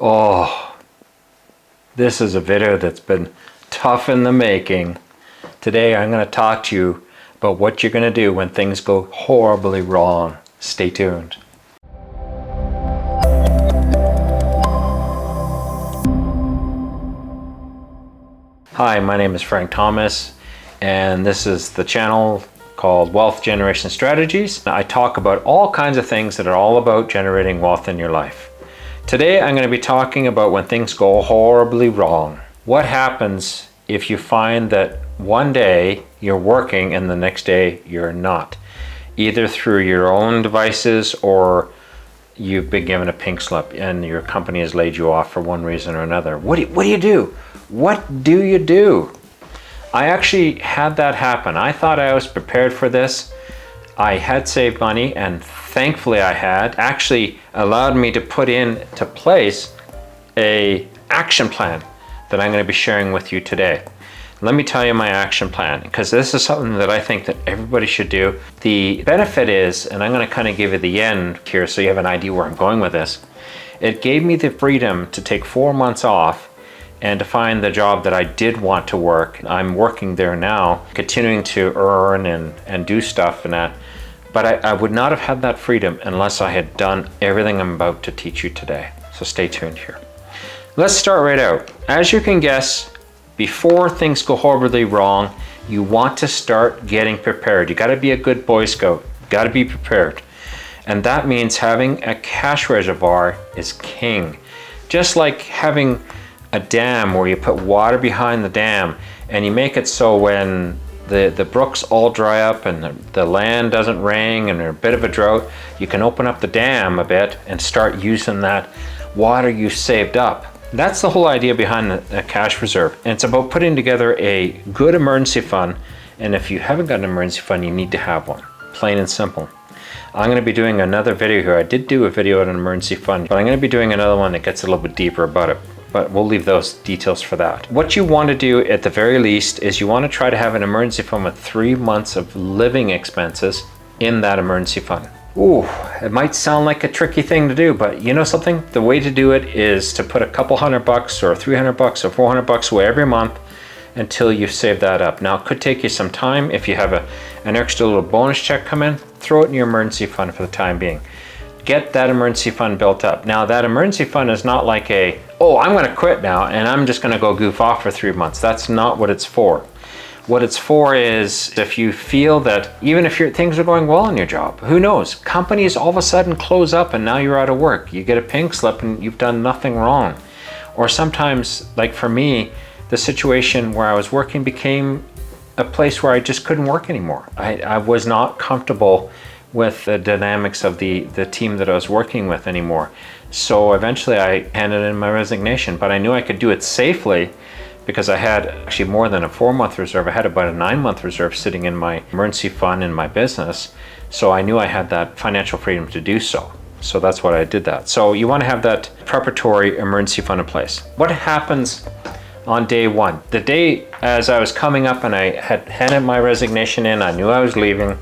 Oh, this is a video that's been tough in the making. Today I'm going to talk to you about what you're going to do when things go horribly wrong. Stay tuned. Hi, my name is Frank Thomas, and this is the channel called Wealth Generation Strategies. I talk about all kinds of things that are all about generating wealth in your life. Today I'm going to be talking about when things go horribly wrong. What happens if you find that one day you're working and the next day you're not? Either through your own devices or you've been given a pink slip and your company has laid you off for one reason or another. What do you do? What do you do? I actually had that happen. I thought I was prepared for this. I had saved money, and thankfully I had actually allowed me to put into place a action plan that I'm going to be sharing with you today. Let me tell you my action plan, because this is something that I think that everybody should do. The benefit is, and I'm going to kind of give you the end here so you have an idea where I'm going with this. It gave me the freedom to take 4 months off and to find the job that I did want to work. I'm working there now, continuing to earn and do stuff and that. But I would not have had that freedom unless I had done everything I'm about to teach you today. So stay tuned here. Let's start right out. As you can guess, before things go horribly wrong, you want to start getting prepared. You got to be a good Boy Scout. You got to be prepared. And that means having a cash reservoir is king. Just like having a dam where you put water behind the dam and you make it so when the brooks all dry up and the land doesn't rain and there's a bit of a drought, you can open up the dam a bit and start using that water you saved up. That's the whole idea behind the cash reserve. And it's about putting together a good emergency fund. And if you haven't got an emergency fund, you need to have one. Plain and simple. I'm going to be doing another video here. I did do a video on an emergency fund, but I'm going to be doing another one that gets a little bit deeper about it. But we'll leave those details for that. What you want to do at the very least is you want to try to have an emergency fund with 3 months of living expenses in that emergency fund. Ooh, it might sound like a tricky thing to do, but you know something? The way to do it is to put a couple $100 or $300 or $400 away every month until you save that up. Now, it could take you some time. If you have an extra little bonus check come in, throw it in your emergency fund for the time being. Get that emergency fund built up. Now, that emergency fund is not like I'm going to quit now and I'm just going to go goof off for 3 months. That's not what it's for. What it's for is if you feel that even if things are going well in your job, who knows? Companies all of a sudden close up and now you're out of work. You get a pink slip and you've done nothing wrong. Or sometimes, like for me, the situation where I was working became a place where I just couldn't work anymore. I was not comfortable with the dynamics of the team that I was working with anymore. So eventually I handed in my resignation, but I knew I could do it safely because I had actually more than a 4-month reserve. I had about a 9-month reserve sitting in my emergency fund in my business. So I knew I had that financial freedom to do so. So that's what I did that. So you want to have that preparatory emergency fund in place. What happens on day one? The day as I was coming up and I had handed my resignation in, I knew I was leaving,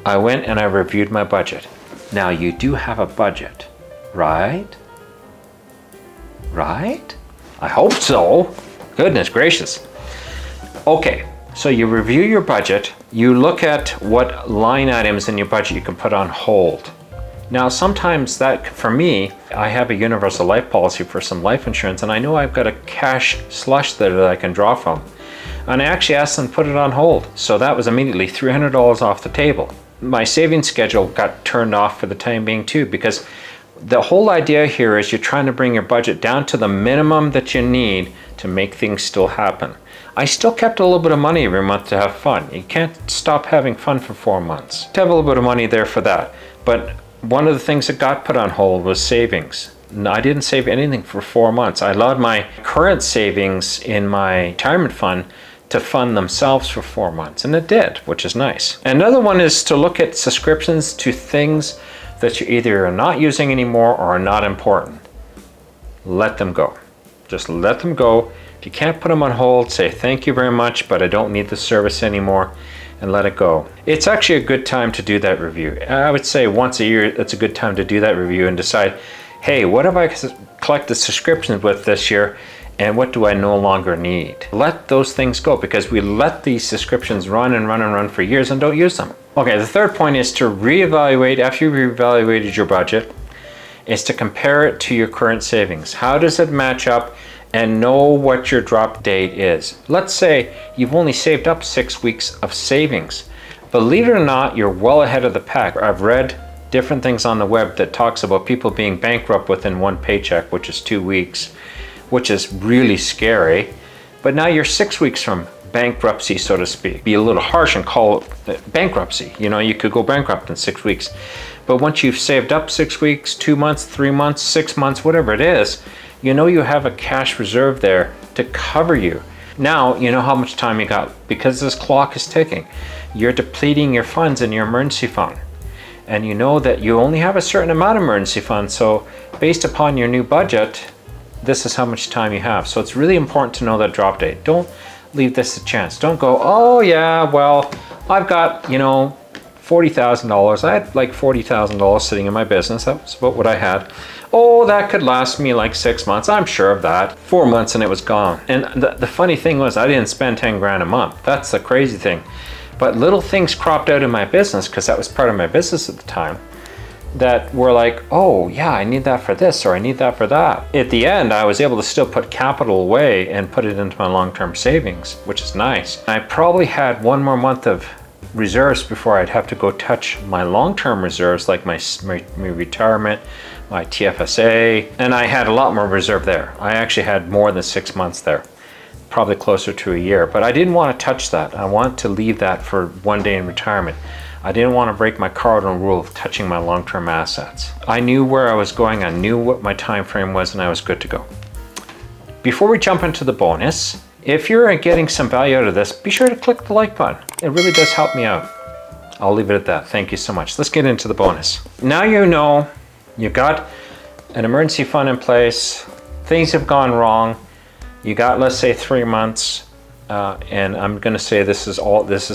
I went and I reviewed my budget. Now you do have a budget, right? Right? I hope so. Goodness gracious. Okay, so you review your budget. You look at what line items in your budget you can put on hold. Now sometimes that, for me, I have a universal life policy for some life insurance and I know I've got a cash slush there that I can draw from. And I actually asked them to put it on hold. So that was immediately $300 off the table. My savings schedule got turned off for the time being too, because the whole idea here is you're trying to bring your budget down to the minimum that you need to make things still happen. I still kept a little bit of money every month to have fun. You can't stop having fun for 4 months. To have a little bit of money there for that. But one of the things that got put on hold was savings. I didn't save anything for 4 months. I allowed my current savings in my retirement fund to fund themselves for 4 months, and it did, which is nice. Another one is to look at subscriptions to things that you either are not using anymore or are not important. Let them go. Just let them go. If you can't put them on hold, say thank you very much, but I don't need the service anymore, and let it go. It's actually a good time to do that review. I would say once a year, that's a good time to do that review and decide, hey, what have I collected subscriptions with this year, and what do I no longer need? Let those things go, because we let these subscriptions run and run and run for years and don't use them. Okay, the third point is to reevaluate. After you've reevaluated your budget, is to compare it to your current savings. How does it match up? And know what your drop date is. Let's say you've only saved up 6 weeks of savings. Believe it or not, you're well ahead of the pack. I've read different things on the web that talks about people being bankrupt within one paycheck, which is 2 weeks, which is really scary. But now you're 6 weeks from bankruptcy, so to speak. Be a little harsh and call it bankruptcy. You know, you could go bankrupt in 6 weeks. But once you've saved up 6 weeks, 2 months, 3 months, 6 months, whatever it is, you know you have a cash reserve there to cover you. Now you know how much time you got, because this clock is ticking. You're depleting your funds in your emergency fund. And you know that you only have a certain amount of emergency funds. So based upon your new budget, this is how much time you have. So it's really important to know that drop date. Don't leave this a chance. Don't go, oh yeah, well, I've got, you know, $40,000. I had like $40,000 sitting in my business. That's about what I had. Oh, that could last me like 6 months. I'm sure of that. 4 months and it was gone. And the funny thing was, I didn't spend 10 grand a month. That's the crazy thing. But little things cropped out in my business, because that was part of my business at the time, that were like, oh yeah, I need that for this, or I need that for that. At the end, I was able to still put capital away and put it into my long-term savings, which is nice. I probably had 1 more month of reserves before I'd have to go touch my long-term reserves, like my retirement, my TFSA, and I had a lot more reserve there. I actually had more than 6 months there, probably closer to a year, but I didn't want to touch that. I want to leave that for one day in retirement. I didn't want to break my cardinal rule of touching my long-term assets. I knew where I was going, I knew what my time frame was, and I was good to go. Before we jump into the bonus, if you're getting some value out of this, be sure to click the like button. It really does help me out. I'll leave it at that. Thank you so much. Let's get into the bonus. Now you know you've got an emergency fund in place, things have gone wrong, you got, let's say, 3 months, and I'm going to say this is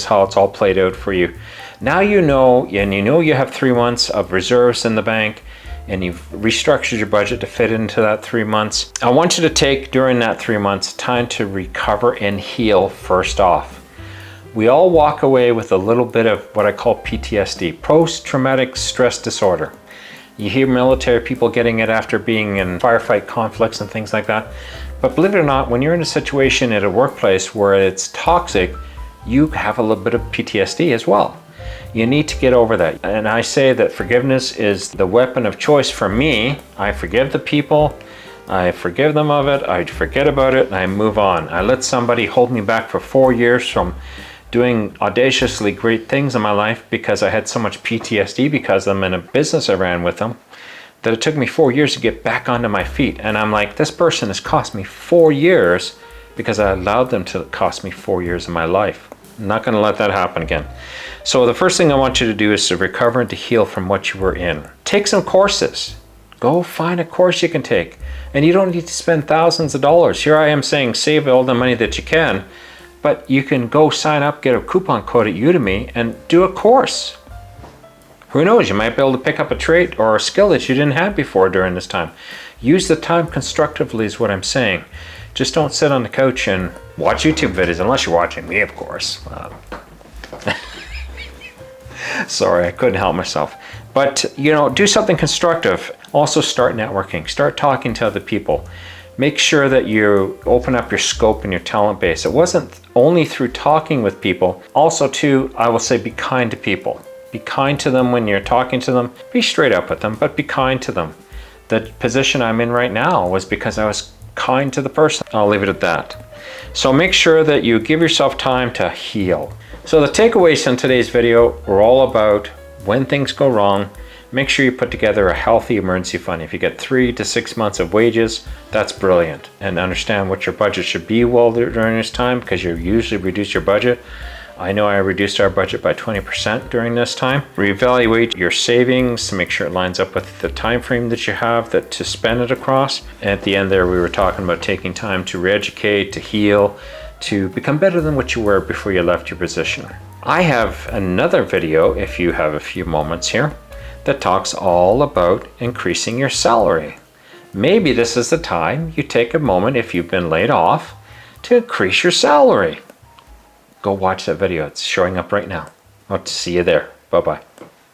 how it's all played out for you. Now you know, and you know you have 3 months of reserves in the bank, and you've restructured your budget to fit into that 3 months. I want you to take, during that 3 months, time to recover and heal first off. We all walk away with a little bit of what I call PTSD, post-traumatic stress disorder. You hear military people getting it after being in firefight conflicts and things like that. But believe it or not, when you're in a situation at a workplace where it's toxic, you have a little bit of PTSD as well. You need to get over that. And I say that forgiveness is the weapon of choice for me. I forgive the people, I forgive them of it, I forget about it, and I move on. I let somebody hold me back for 4 years from doing audaciously great things in my life because I had so much PTSD because I'm in a business I ran with them, that it took me 4 years to get back onto my feet. And I'm like, this person has cost me 4 years because I allowed them to cost me 4 years of my life. I'm not going to let that happen again. So the first thing I want you to do is to recover and to heal from what you were in. Take some courses. Go find a course you can take. And you don't need to spend thousands of dollars. Here I am saying save all the money that you can, but you can go sign up, get a coupon code at Udemy, and do a course. Who knows, you might be able to pick up a trait or a skill that you didn't have before during this time. Use the time constructively is what I'm saying. Just don't sit on the couch and watch YouTube videos, unless you're watching me, of course. Sorry, I couldn't help myself. But, you know, do something constructive. Also start networking. Start talking to other people. Make sure that you open up your scope and your talent base. It wasn't only through talking with people. Also, too, I will say be kind to people. Be kind to them when you're talking to them. Be straight up with them, but be kind to them. The position I'm in right now was because I was kind to the person. I'll leave it at that. So make sure that you give yourself time to heal. So the takeaways in today's video were all about when things go wrong, make sure you put together a healthy emergency fund. If you get 3 to 6 months of wages, that's brilliant. And understand what your budget should be during this time, because you usually reduce your budget. I know I reduced our budget by 20% during this time. Reevaluate your savings to make sure it lines up with the time frame that you have to spend it across. And at the end there, we were talking about taking time to re-educate, to heal, to become better than what you were before you left your position. I have another video, if you have a few moments here, that talks all about increasing your salary. maybe this is the time you take a moment, if you've been laid off, to increase your salary. Go watch that video. It's showing up right now. I'll see you there. Bye-bye.